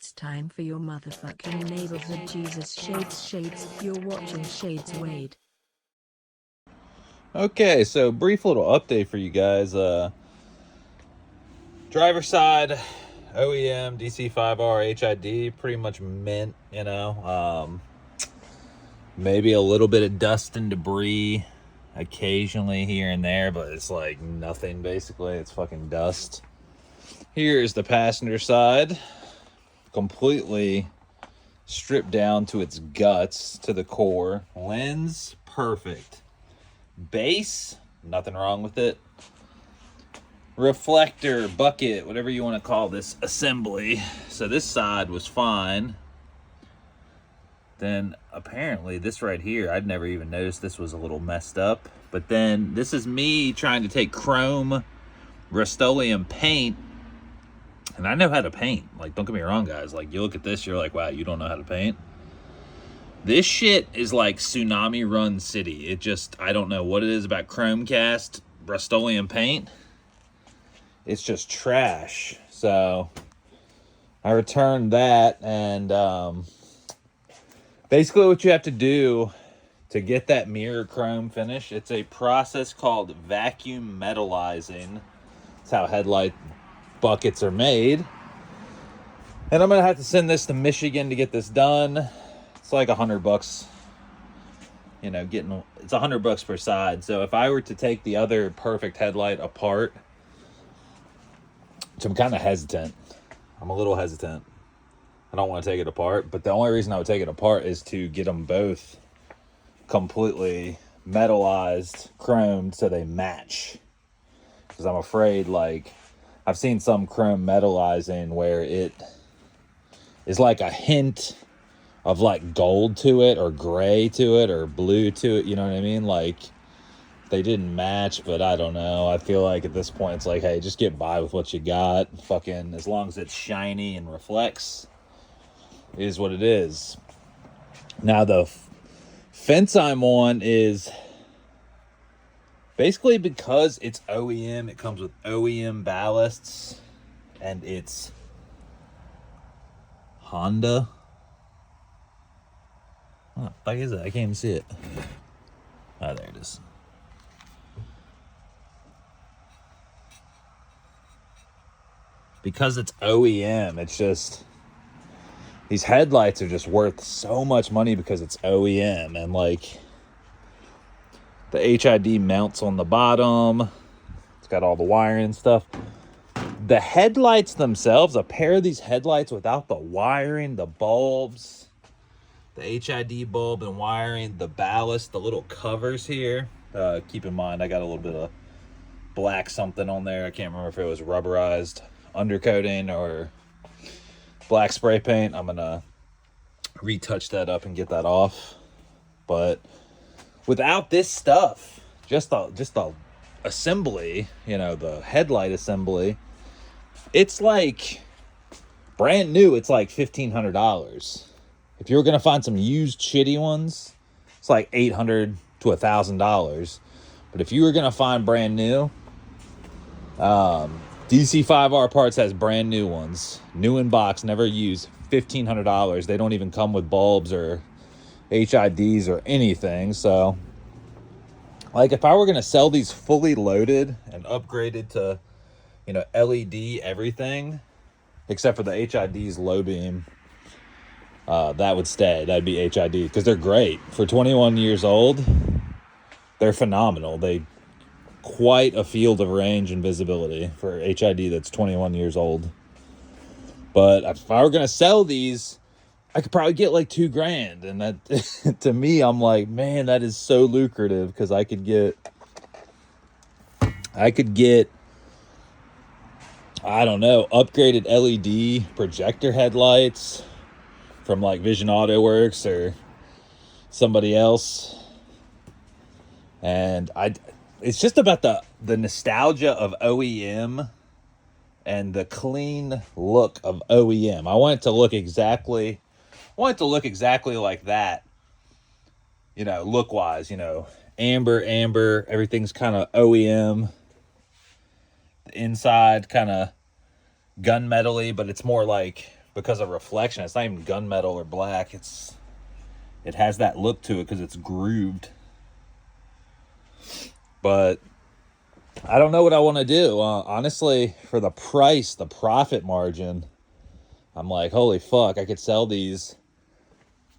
It's time for your motherfucking neighborhood Jesus Shades. You're watching Shades Wade. Okay, so brief little update for you guys. Driver side, OEM, DC5R, HID, pretty much mint, you know. Maybe a little bit of dust and debris occasionally here and there, but it's like nothing basically. It's fucking dust. Here's the passenger side, completely stripped down to its guts, to the core. Lens, perfect. Base, nothing wrong with it. Reflector, bucket, whatever you want to call this assembly. So this side was fine. Then apparently this right here, I'd never even noticed this was a little messed up. But then this is me trying to take chrome Rust-Oleum paint. And I know how to paint. Like, don't get me wrong, guys. Like, you look at this, you're like, wow, you don't know how to paint? This shit is like Tsunami Run City. It just, I don't know what it is about Chromecast Rust-Oleum paint. It's just trash. So I returned that, and basically what you have to do to get that mirror chrome finish, it's a process called vacuum metallizing. That's how headlight buckets are made. And I'm gonna have to send this to Michigan to get this done. It's like $100, you know, it's $100 per side. So if I were to take the other perfect headlight apart, which I'm kind of hesitant. I'm a little hesitant. I don't want to take it apart, but the only reason I would take it apart is to get them both completely metallized, chromed, so they match. Because I'm afraid, like, I've seen some chrome metallizing where it is like a hint of like gold to it, or gray to it, or blue to it, you know what I mean? Like, they didn't match, but I don't know. I feel like at this point it's like, hey, just get by with what you got. Fucking, as long as it's shiny and reflects, is what it is. Now the fence I'm on is basically, because it's OEM, it comes with OEM ballasts, and it's Honda. What the fuck is it? I can't even see it. Oh, there it is. Because it's OEM, it's just, these headlights are just worth so much money because it's OEM. And like, the HID mounts on the bottom, it's got all the wiring and stuff. The headlights themselves, a pair of these headlights without the wiring, the bulbs, the HID bulb and wiring, the ballast, the little covers here. Keep in mind, I got a little bit of black something on there. I can't remember if it was rubberized undercoating or black spray paint. I'm gonna retouch that up and get that off. But without this stuff, just the assembly, you know, the headlight assembly, it's like brand new. It's like $1,500. If you were gonna find some used shitty ones, it's like $800 to $1,000. But if you were gonna find brand new, DC5R Parts has brand new ones, new in box, never used, $1,500. They don't even come with bulbs or HIDs or anything. So, like, if I were gonna sell these fully loaded and upgraded to, you know, LED everything, except for the HID's low beam, that would stay. That'd be HID, because they're great. For 21 years old, they're phenomenal. They quite a field of range and visibility for HID that's 21 years old. But if I were going to sell these, I could probably get like $2,000. And that, to me, I'm like, man, that is so lucrative, because I could get, I don't know, upgraded LED projector headlights from like Vision Auto Works or somebody else. And it's just about the nostalgia of OEM and the clean look of OEM. I want it to look exactly like that, you know, look wise, you know, amber, everything's kind of OEM. The inside kind of gunmetal-y, but it's more like because of reflection. It's not even gunmetal or black. It has that look to it because it's grooved. But I don't know what I want to do. Honestly, for the price, the profit margin, I'm like, holy fuck, I could sell these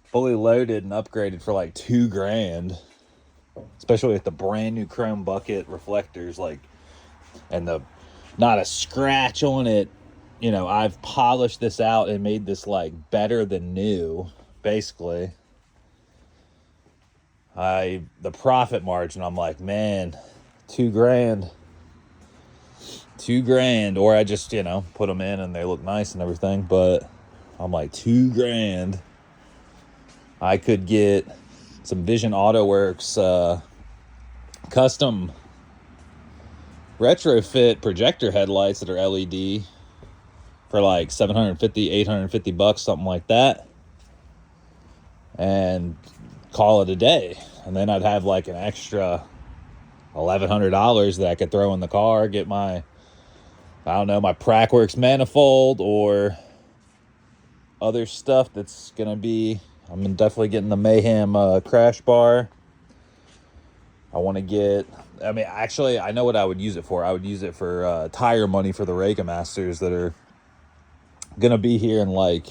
fully loaded and upgraded for like $2,000. Especially with the brand new chrome bucket reflectors, like, and the not a scratch on it. You know, I've polished this out and made this like better than new, basically. The profit margin, I'm like, man, $2,000. $2,000, or I just, you know, put them in and they look nice and everything, but I'm like, $2,000. I could get some Vision AutoWorks custom retrofit projector headlights that are LED for like $750, $850, something like that, and call it a day. And then I'd have like an extra $1,100 that I could throw in the car, get my, I don't know, my Prackworks manifold or other stuff that's gonna be, I'm definitely getting the Mayhem crash bar. I want to get, I mean, actually, I know what I would use it for. I would use it for tire money for the Rega Masters that are gonna be here in like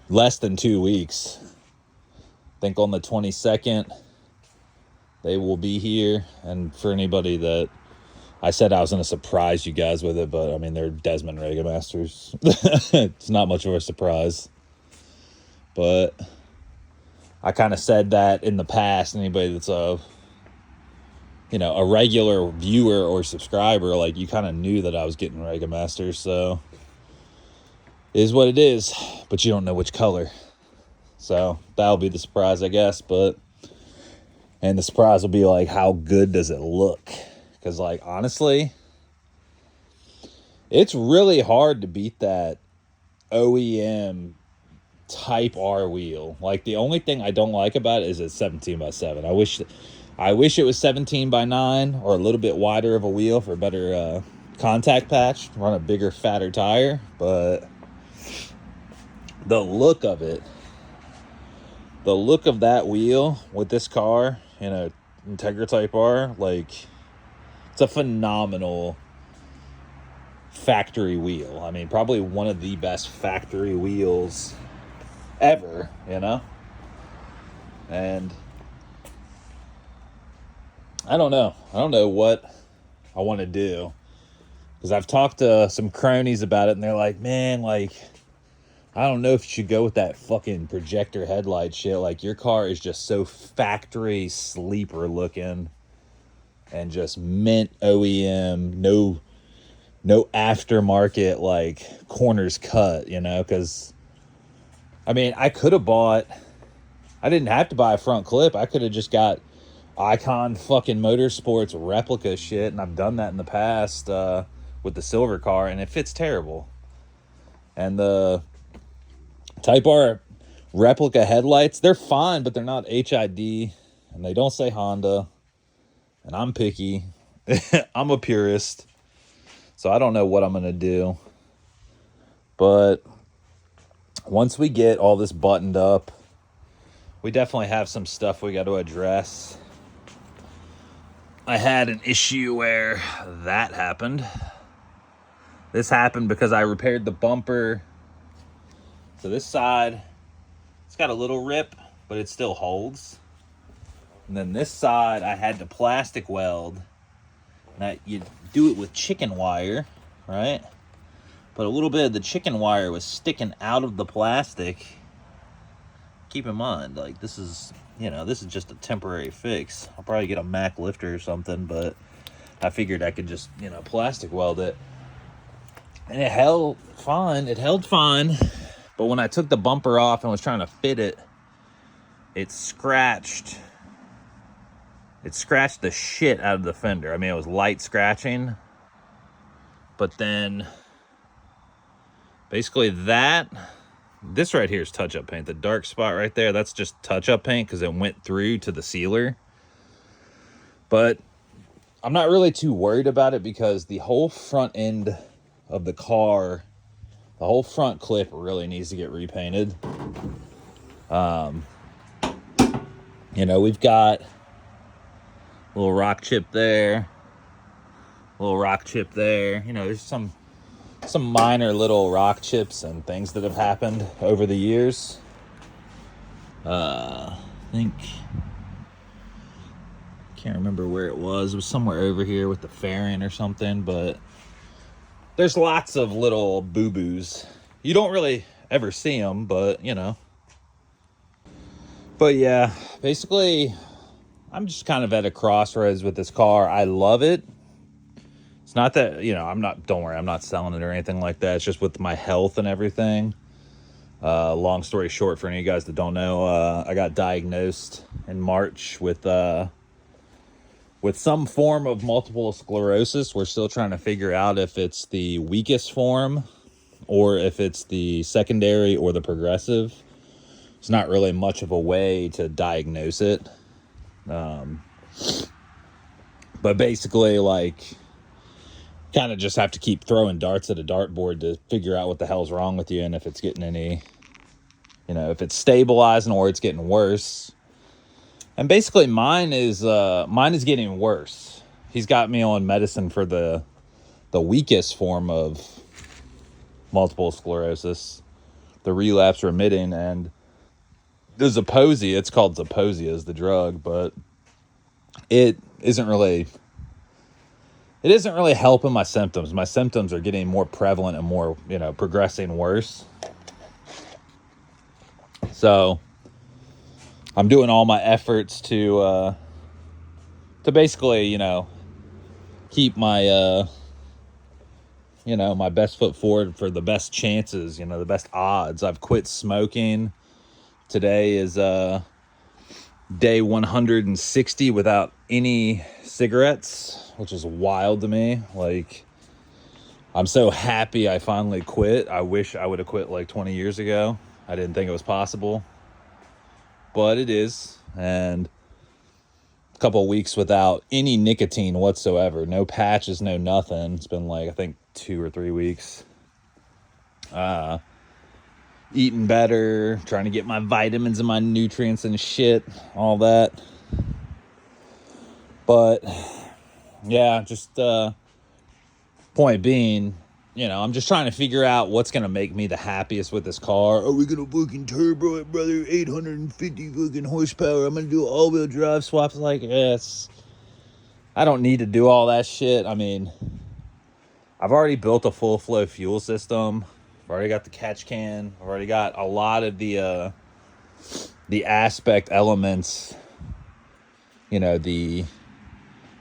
less than 2 weeks. I think on the 22nd they will be here. And for anybody that, I said I was gonna surprise you guys with it, but I mean, they're Desmond Rega Masters. It's not much of a surprise, but I kind of said that in the past. Anybody that's a regular viewer or subscriber, like, you kind of knew that I was getting Rega Masters, so it is what it is, but you don't know which color. So that'll be the surprise, I guess. And the surprise will be like, how good does it look? Because, like, honestly, it's really hard to beat that OEM Type R wheel. Like, the only thing I don't like about it is it's 17x7. I wish it was 17x9 or a little bit wider of a wheel for a better contact patch, run a bigger, fatter tire. But the look of it, the look of that wheel with this car in a Integra Type R, like, it's a phenomenal factory wheel. I mean, probably one of the best factory wheels ever, you know? And I don't know what I want to do, because I've talked to some cronies about it, and they're like, man, like, I don't know if you should go with that fucking projector headlight shit. Like, your car is just so factory sleeper looking and just mint OEM, no aftermarket, like, corners cut, you know? Because, I mean, I didn't have to buy a front clip. I could have just got Icon fucking Motorsports replica shit, and I've done that in the past with the silver car, and it fits terrible. And the Type R replica headlights, they're fine, but they're not HID, and they don't say Honda, and I'm picky. I'm a purist, so I don't know what I'm gonna do. But once we get all this buttoned up, we definitely have some stuff we got to address. I had an issue where that happened. This happened because I repaired the bumper. So this side, it's got a little rip, but it still holds. And then this side, I had to plastic weld. Now, you do it with chicken wire, right? But a little bit of the chicken wire was sticking out of the plastic. Keep in mind, like, this is just a temporary fix. I'll probably get a Mac lifter or something, but I figured I could just, plastic weld it. And it held fine. But when I took the bumper off and was trying to fit it, it scratched the shit out of the fender. I mean, it was light scratching. But then, basically this right here is touch-up paint. The dark spot right there, that's just touch-up paint because it went through to the sealer. But I'm not really too worried about it because the whole front end of the car, The whole front clip really needs to get repainted. You know, we've got a little rock chip there, a little rock chip there. You know, there's some minor little rock chips and things that have happened over the years. I think, can't remember where it was. It was somewhere over here with the fairing or something, but there's lots of little boo-boos. You don't really ever see them, but you know. But yeah, basically, I'm just kind of at a crossroads with this car. I love it. It's not that, you know, don't worry, I'm not selling it or anything like that. It's just with my health and everything. Long story short, for any of you guys that don't know, I got diagnosed in March with some form of multiple sclerosis. We're still trying to figure out if it's the weakest form or if it's the secondary or the progressive. It's not really much of a way to diagnose it. But basically, like, kind of just have to keep throwing darts at a dartboard to figure out what the hell's wrong with you and if it's getting any, you know, if it's stabilizing or it's getting worse. And basically mine is getting worse. He's got me on medicine for the weakest form of multiple sclerosis, the relapse remitting, and the Zeposia, it's called Zeposia is the drug, but it isn't really helping my symptoms. My symptoms are getting more prevalent and more, you know, progressing worse. So I'm doing all my efforts to basically, you know, keep my, you know, my best foot forward for the best chances, you know, the best odds. I've quit smoking. Today is day 160 without any cigarettes, which is wild to me. Like, I'm so happy I finally quit. I wish I would have quit like 20 years ago. I didn't think it was possible, but it is. And a couple of weeks without any nicotine whatsoever. No patches, no nothing. It's been like, I think 2 or 3 weeks. Eating better, trying to get my vitamins and my nutrients and shit, all that. But yeah, just point being, you know, I'm just trying to figure out what's going to make me the happiest with this car. Are we going to fucking turbo it, brother? 850 fucking horsepower. I'm going to do all-wheel drive swaps. Like, yes. I don't need to do all that shit. I mean, I've already built a full flow fuel system. I've already got the catch can. I've already got a lot of the aspect elements, you know, the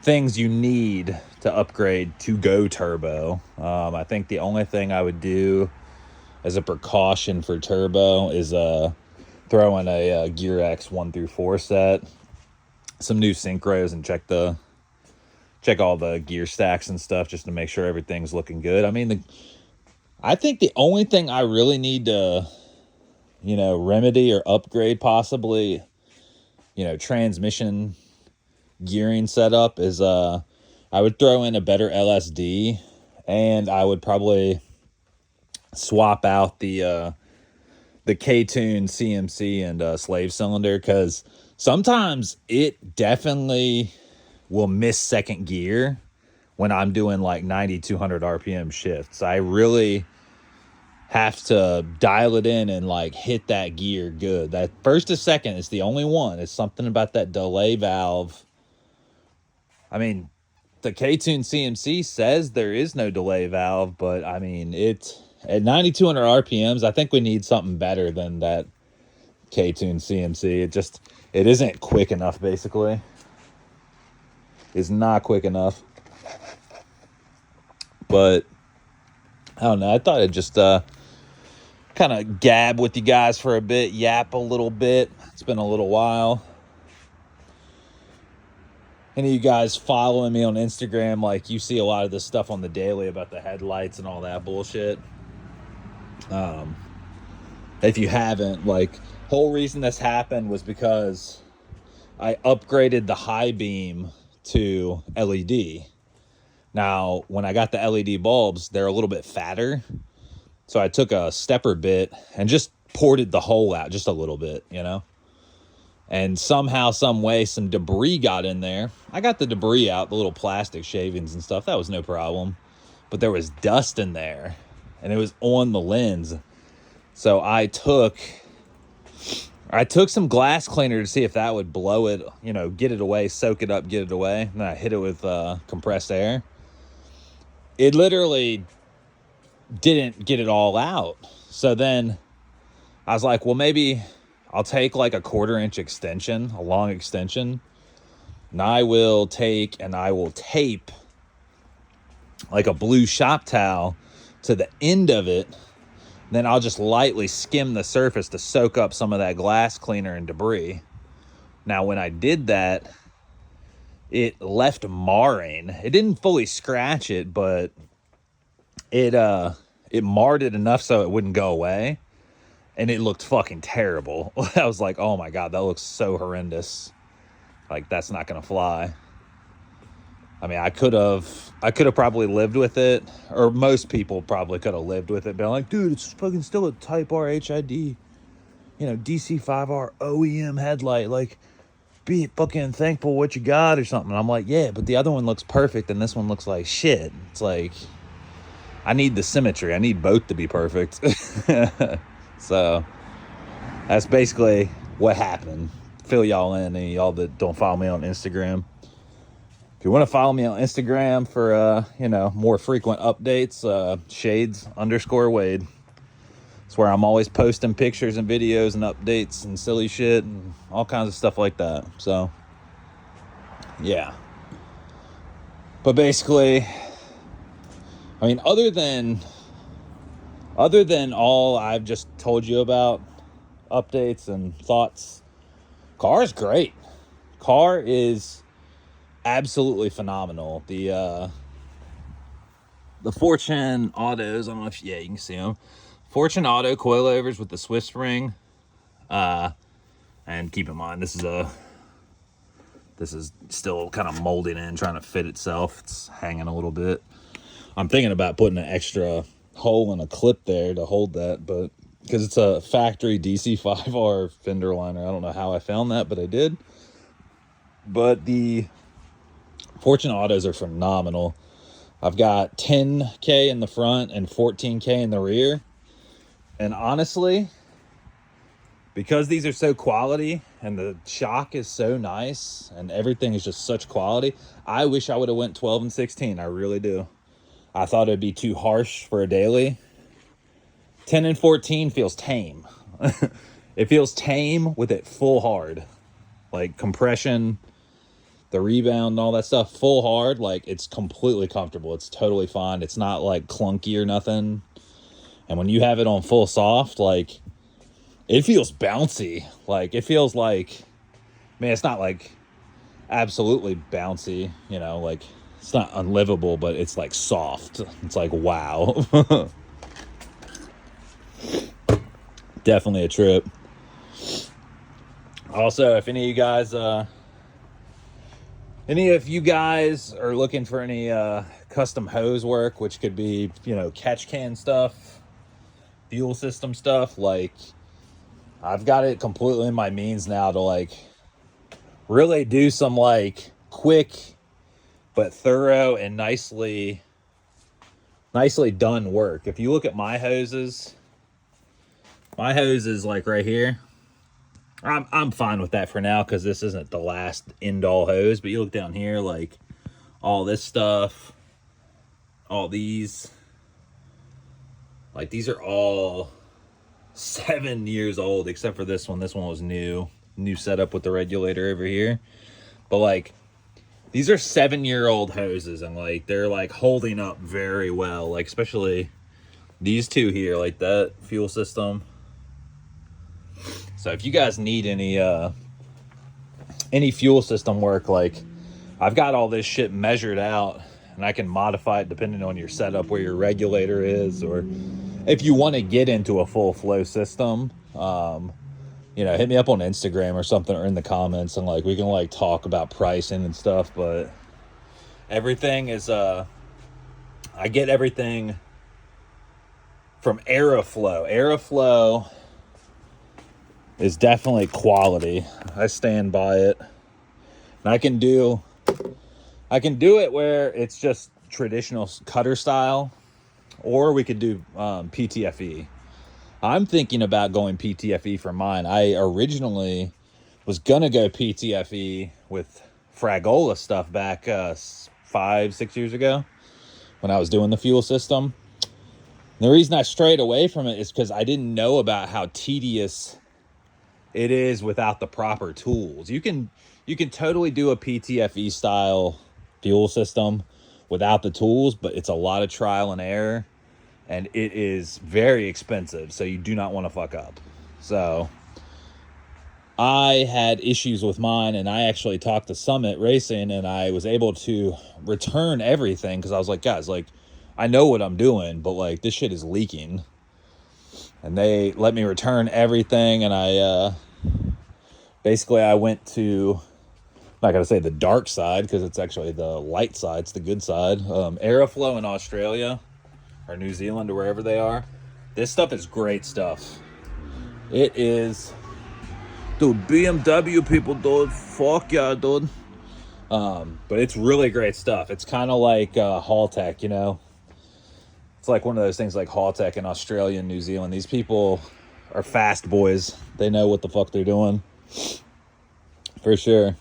things you need to upgrade to go turbo. I think the only thing I would do as a precaution for turbo is throw in a Gear X 1 through 4 set, some new synchros, and check all the gear stacks and stuff just to make sure everything's looking good. I mean, I think the only thing I really need to, you know, remedy or upgrade possibly, you know, transmission gearing setup is I would throw in a better LSD, and I would probably swap out the K-Tune CMC and slave cylinder, because sometimes it definitely will miss second gear when I'm doing like 200 RPM shifts. I really have to dial it in and like hit that gear good. That first to second is the only one. It's something about that delay valve. I mean, the K-Tune CMC says there is no delay valve, but I mean, it at 9,200 RPMs, I think we need something better than that K-Tune CMC. It isn't quick enough, basically. It's not quick enough. But I don't know. I thought I'd just kind of gab with you guys for a bit, yap a little bit. It's been a little while. Any of you guys following me on Instagram, like, you see a lot of this stuff on the daily about the headlights and all that bullshit. If you haven't, like, whole reason this happened was because I upgraded the high beam to LED. Now, when I got the LED bulbs, they're a little bit fatter. So I took a stepper bit and just ported the hole out just a little bit, you know? And somehow, some way, some debris got in there. I got the debris out, the little plastic shavings and stuff. That was no problem. But there was dust in there, and it was on the lens. So I took some glass cleaner to see if that would blow it, you know, get it away, soak it up, get it away. And then I hit it with compressed air. It literally didn't get it all out. So then I was like, well, maybe I'll take like a 1/4 inch extension, a long extension, and I will tape like a blue shop towel to the end of it. Then I'll just lightly skim the surface to soak up some of that glass cleaner and debris. Now, when I did that, it left marring. It didn't fully scratch it, but it marred it enough so it wouldn't go away. And it looked fucking terrible. I was like, oh my God, that looks so horrendous. Like, that's not going to fly. I mean, I could have probably lived with it, or most people probably could have lived with it, being like, dude, it's fucking still a Type R HID, you know, DC5R OEM headlight. Like, be fucking thankful what you got or something. And I'm like, yeah, but the other one looks perfect and this one looks like shit. It's like, I need the symmetry. I need both to be perfect. So that's basically what happened. Fill y'all in, and y'all that don't follow me on Instagram. If you want to follow me on Instagram for, you know, more frequent updates, shades_Wade. It's where I'm always posting pictures and videos and updates and silly shit and all kinds of stuff like that. So, yeah. But basically, I mean, other than all I've just told you about, updates and thoughts, car is great. Car is absolutely phenomenal. The Fortune Autos, I don't know if, yeah, you can see them. Fortune Auto coilovers with the Swiss spring. And keep in mind, this is still kind of molding in, trying to fit itself. It's hanging a little bit. I'm thinking about putting an extra hole and a clip there to hold that, but because it's a factory DC5R fender liner. I don't know how I found that, but I did. But the Fortune Autos are phenomenal. I've got 10K in the front and 14K in the rear. And honestly, because these are so quality and the shock is so nice and everything is just such quality, I wish I would have went 12 and 16. I really do. I thought it'd be too harsh for a daily. 10 and 14 feels tame. It feels tame with it full hard. Like compression, the rebound and all that stuff, full hard. Like, it's completely comfortable. It's totally fine. It's not like clunky or nothing. And when you have it on full soft, like, it feels bouncy. Like, it feels like, man, it's not like absolutely bouncy, you know, like, it's not unlivable, but it's like soft. It's like, wow. Definitely a trip. Also, if any of you guys are looking for any custom hose work, which could be, you know, catch can stuff, fuel system stuff, like, I've got it completely in my means now to, like, really do some, like, quick but thorough and nicely done work. If you look at my hoses, like right here, I'm fine with that for now because this isn't the last end-all hose. But you look down here, like, all this stuff, all these, like, these are all 7 years old, except for this one. This one was new setup with the regulator over here. But, like, these are 7-year-old hoses, and, like, they're, like, holding up very well. Like, especially these two here, like that fuel system. So if you guys need any fuel system work, like, I've got all this shit measured out, and I can modify it depending on your setup, where your regulator is, or if you want to get into a full flow system, you know, hit me up on Instagram or something, or in the comments, and, like, we can, like, talk about pricing and stuff. But everything is, I get everything from Aeroflow. Aeroflow is definitely quality. I stand by it. And I can do it where it's just traditional cutter style, or we could do PTFE. I'm thinking about going PTFE for mine. I originally was gonna go PTFE with Fragola stuff back 5-6 years ago when I was doing the fuel system. And the reason I strayed away from it is because I didn't know about how tedious it is without the proper tools. You can totally do a PTFE style fuel system without the tools, but it's a lot of trial and error, and it is very expensive, so you do not want to fuck up. So I had issues with mine, and I actually talked to Summit Racing, and I was able to return everything because I was like, guys, like, I know what I'm doing, but like, this shit is leaking. And they let me return everything, and I basically I went to, I'm not gonna say the dark side because it's actually the light side, it's the good side. Aeroflow in Australia or New Zealand or wherever they are. This stuff is great stuff. It is, dude, BMW people, dude. Fuck yeah, dude. But it's really great stuff. It's kind of like Haltech, you know. It's like one of those things like Haltech in Australia and New Zealand. These people are fast boys. They know what the fuck they're doing. For sure.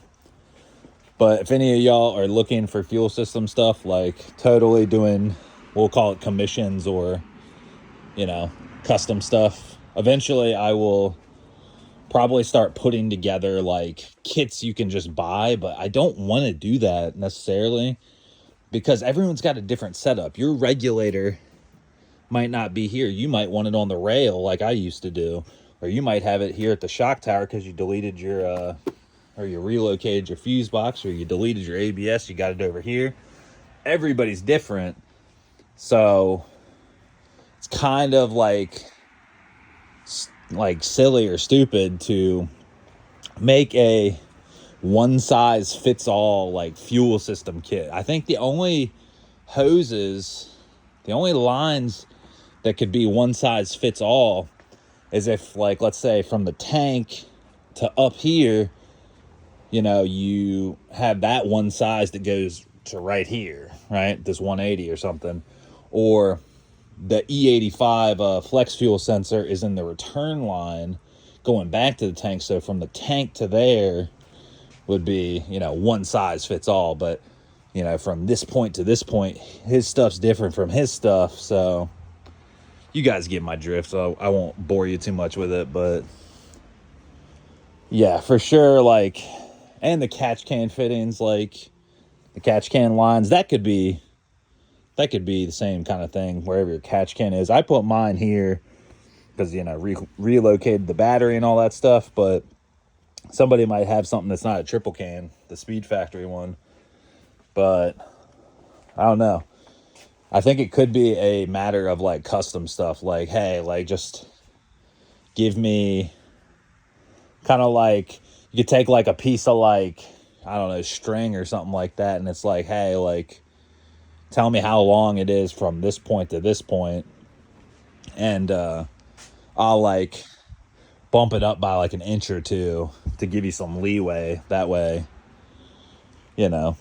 But if any of y'all are looking for fuel system stuff, like totally doing, we'll call it commissions or, you know, custom stuff. Eventually I will probably start putting together like kits you can just buy, but I don't want to do that necessarily because everyone's got a different setup. Your regulator might not be here. You might want it on the rail like I used to do, or you might have it here at the shock tower because you deleted your or you relocated your fuse box, or you deleted your ABS, you got it over here. Everybody's different, so it's kind of like silly or stupid to make a one size fits all like fuel system kit. I think the only hoses, the only lines that could be one size fits all is if, like, let's say from the tank to up here, you know, you have that one size that goes to right here, right? This 180 or something. Or the E85 flex fuel sensor is in the return line going back to the tank. So from the tank to there would be, you know, one size fits all. But, you know, from this point to this point, his stuff's different from his stuff. So you guys get my drift, so I won't bore you too much with it. But yeah, for sure, like, and the catch can fittings, like the catch can lines, that could be the same kind of thing wherever your catch can is. I put mine here because, you know, relocated the battery and all that stuff, but somebody might have something that's not a triple can, the Speed Factory one. But I don't know. I think it could be a matter of like custom stuff. Like, hey, like just give me kind of like, you could take like a piece of like, I don't know, string or something like that. And it's like, hey, like, tell me how long it is from this point to this point. And I'll like bump it up by like an inch or two to give you some leeway. That way, you know,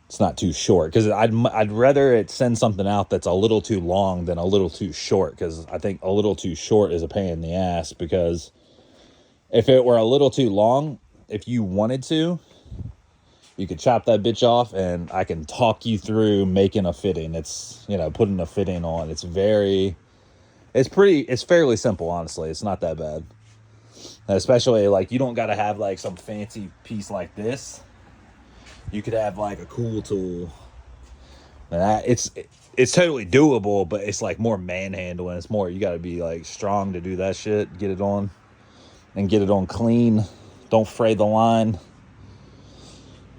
it's not too short, because I'd rather it send something out that's a little too long than a little too short, because I think a little too short is a pain in the ass. Because if it were a little too long, if you wanted to, you could chop that bitch off and I can talk you through making a fitting. It's, you know, putting a fitting on. It's fairly simple, honestly. It's not that bad. And especially like, you don't got to have like some fancy piece like this. You could have like a cool tool. And it's totally doable, but it's like more manhandling. It's more, you got to be like strong to do that shit. Get it on and get it on clean. Don't fray the line.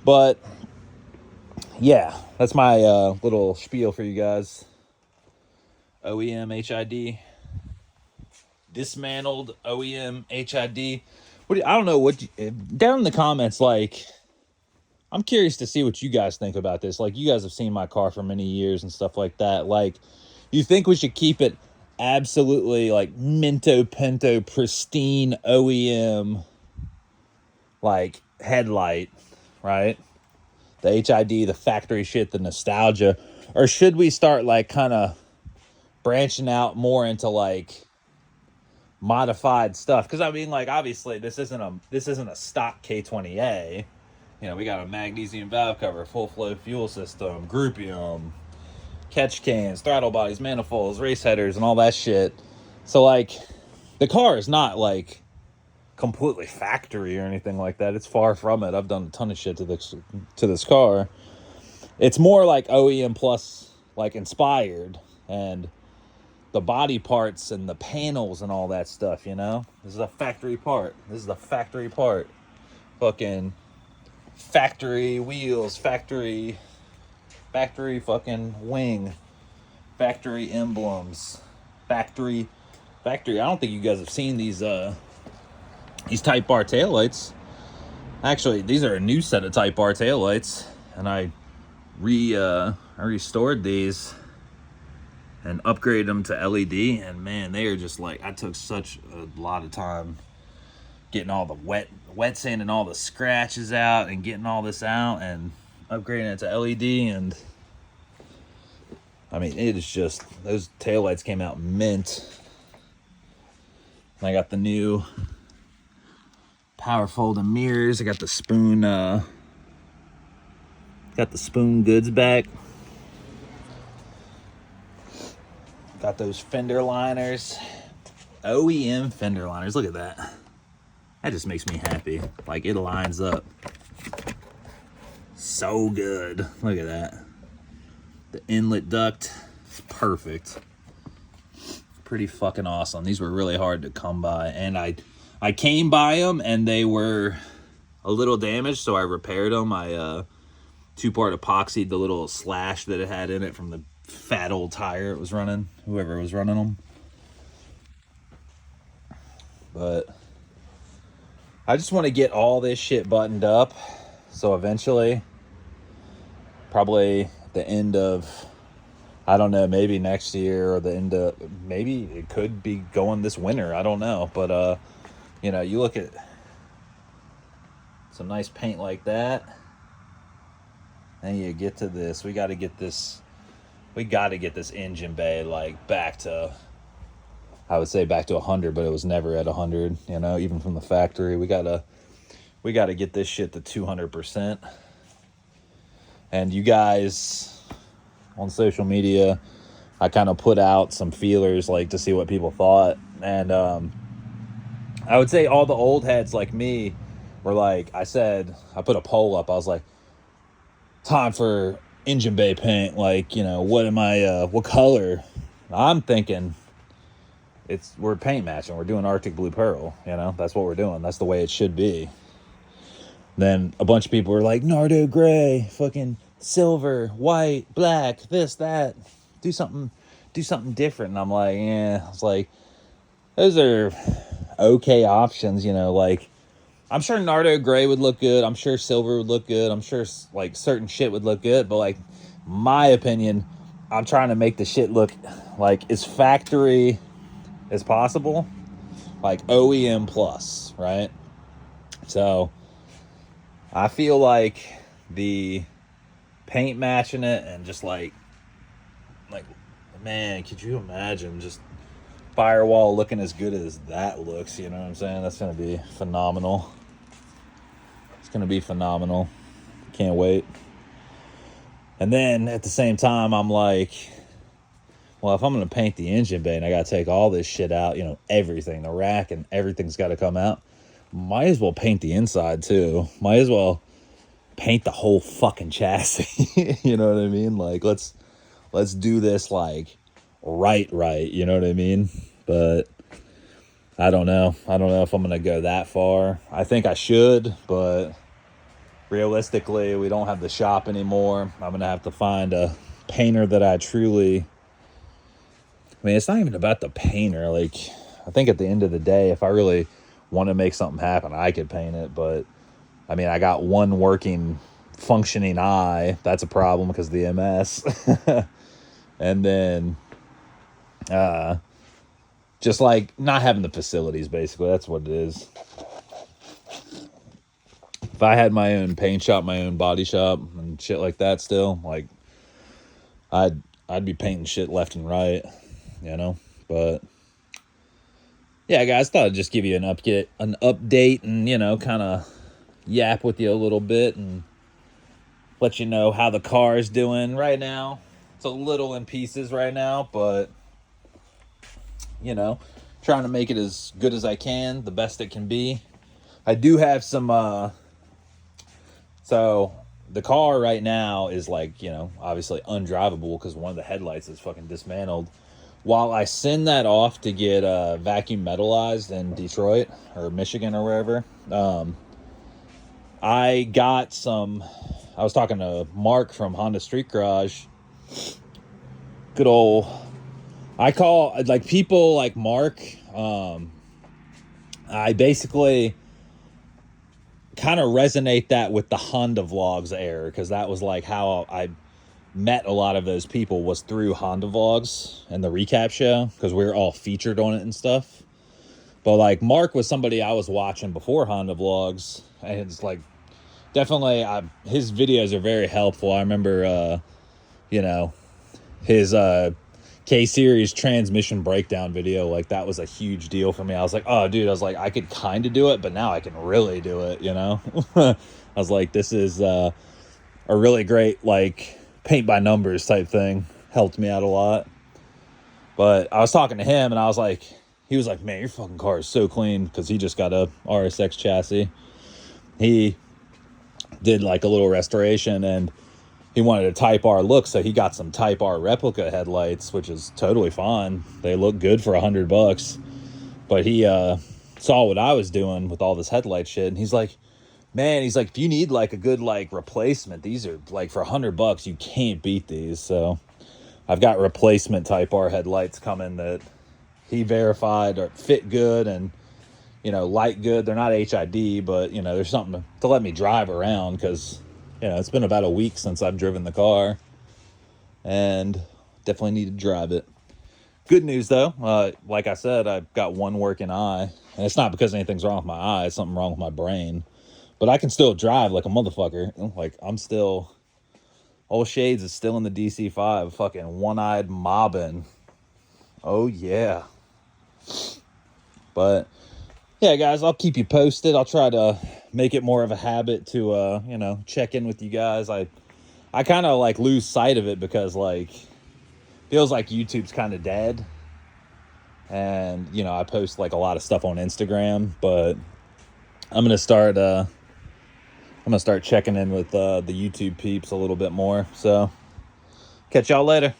But yeah, that's my little spiel for you guys. OEM HID. Dismantled OEM HID. I don't know what down in the comments, like, I'm curious to see what you guys think about this. Like, you guys have seen my car for many years and stuff like that. Like, you think we should keep it absolutely like Minto Pinto pristine OEM like headlight, right? The HID, the factory shit, the nostalgia? Or should we start like kind of branching out more into like modified stuff? Because I mean, like, obviously this isn't a stock K20A. You know, we got a magnesium valve cover, full flow fuel system, groupium, catch cans, throttle bodies, manifolds, race headers, and all that shit. So like, the car is not like completely factory or anything like that. It's far from it. I've done a ton of shit to this car. It's more like OEM plus like inspired, and the body parts and the panels and all that stuff, you know? This is a factory part. This is the factory part. Fucking factory wheels, factory fucking wing, factory emblems, factory. I don't think you guys have seen these Type R taillights. Actually, these are a new set of Type R taillights, and I restored these and upgraded them to LED, and man, they are just like, I took such a lot of time getting all the wet sand and all the scratches out and getting all this out and upgrading it to LED. And I mean, it is just, those taillights came out mint. I got the new power folding mirrors. I got the spoon goods back. Got those fender liners, OEM fender liners. Look at that. That just makes me happy. Like, it lines up so good. Look at that. The inlet duct is perfect. Pretty fucking awesome. These were really hard to come by, and I came by them and they were a little damaged, so I repaired them. I two-part epoxied the little slash that it had in it from the fat old tire it was running, whoever was running them. But I just want to get all this shit buttoned up, so eventually, probably the end of, I don't know, maybe next year, or the end of, maybe it could be going this winter, I don't know. But you know, you look at some nice paint like that, and you get to this. We got to get this engine bay like back to, I would say back to 100, but it was never at 100, you know, even from the factory. We gotta get this shit to 200%. And you guys on social media, I kind of put out some feelers like to see what people thought, and I would say all the old heads like me were like, I put a poll up. I was like, time for engine bay paint. Like, you know, what color? I'm thinking we're paint matching. We're doing Arctic Blue Pearl, you know? That's what we're doing. That's the way it should be. Then a bunch of people were like, Nardo gray, fucking silver, white, black, this, that. Do something different. And I'm like, yeah. I was like, those are okay options, you know, like, I'm sure Nardo gray would look good. I'm sure silver would look good. I'm sure like certain shit would look good. But like, my opinion, I'm trying to make the shit look like as factory as possible, like OEM plus, right? So I feel like the paint matching it and just like, man, could you imagine just Firewall looking as good as that looks? You know what I'm saying? That's going to be phenomenal. It's going to be phenomenal. Can't wait. And then at the same time, I'm like, well, if I'm going to paint the engine bay and I got to take all this shit out, you know, everything, the rack and everything's got to come out, might as well paint the inside too. Might as well paint the whole fucking chassis. You know what I mean? Like, let's do this like right, you know what I mean? But I don't know if I'm gonna go that far. I think I should, but realistically, we don't have the shop anymore. I'm gonna have to find a painter that I mean, it's not even about the painter. Like, I think at the end of the day, if I really want to make something happen, I could paint it. But I mean, I got one working, functioning eye. That's a problem because of the MS. And then just like not having the facilities, basically. That's what it is. If I had my own paint shop, my own body shop and shit like that still, like I'd be painting shit left and right, you know. But yeah, guys, thought I'd just give you an update and, you know, kind of yap with you a little bit and let you know how the car is doing right now. It's a little in pieces right now, but you know, trying to make it as good as I can, the best it can be. I do have some so the car right now is like, you know, obviously undrivable because one of the headlights is fucking dismantled. While I send that off to get vacuum metallized in Detroit or Michigan or wherever, I was talking to Mark from Honda Street Garage. Good old, I call, like, people like Mark, I basically kind of resonate that with the Honda Vlogs era, because that was like how I met a lot of those people, was through Honda Vlogs and the recap show, because we were all featured on it and stuff. But like Mark was somebody I was watching before Honda Vlogs, and it's like definitely his videos are very helpful. I remember you know, his K-Series transmission breakdown video, like that was a huge deal for me. I was like, oh dude, I was like, I could kind of do it, but now I can really do it, you know. I was like, this is a really great like paint by numbers type thing. Helped me out a lot. But I was talking to him and I was like, he was like, man, your fucking car is so clean, because he just got a RSX chassis. He did like a little restoration and he wanted a Type R look, so he got some Type R replica headlights, which is totally fine. They look good for $100. But he saw what I was doing with all this headlight shit, and he's like, man, he's like, if you need like a good like replacement, these are like for $100, you can't beat these. So I've got replacement Type R headlights coming that he verified or fit good and, you know, light good. They're not HID, but, you know, there's something to let me drive around, because, you know, it's been about a week since I've driven the car and definitely need to drive it. Good news, though. Like I said, I've got one working eye, and it's not because anything's wrong with my eye. It's something wrong with my brain. But I can still drive like a motherfucker. Like, I'm still... Old Shades is still in the DC5, fucking one-eyed mobbing. Oh, yeah. But, yeah, guys, I'll keep you posted. I'll try to make it more of a habit to, you know, check in with you guys. I kind of, like, lose sight of it because, like, feels like YouTube's kind of dead. And, you know, I post, like, a lot of stuff on Instagram. But I'm going to start... I'm going to start checking in with the YouTube peeps a little bit more. So, catch y'all later.